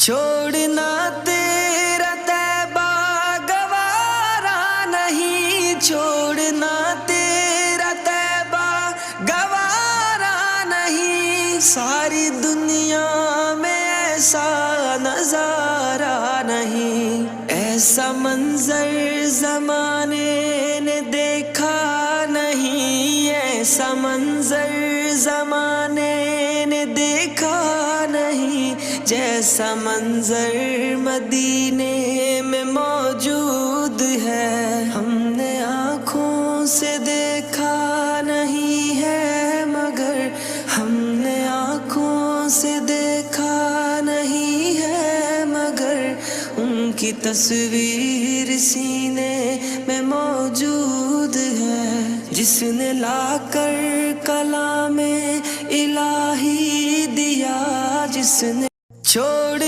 چھوڑنا تیرا طیبہ گوارا نہیں، چھوڑنا تیرا طیبہ گوارا نہیں، ساری دنیا میں ایسا نظارہ نہیں، ایسا منظر زمانے نے دیکھا نہیں، ایسا منظر زمانے نے دیکھا نہیں، جیسا منظر مدینے میں موجود ہے، ہم نے آنکھوں سے دیکھا نہیں ہے مگر، ہم نے آنکھوں سے دیکھا نہیں ہے مگر، ان کی تصویر سینے میں موجود ہے، جس نے لا کر کلام الہی دیا، جس نے چھوڑ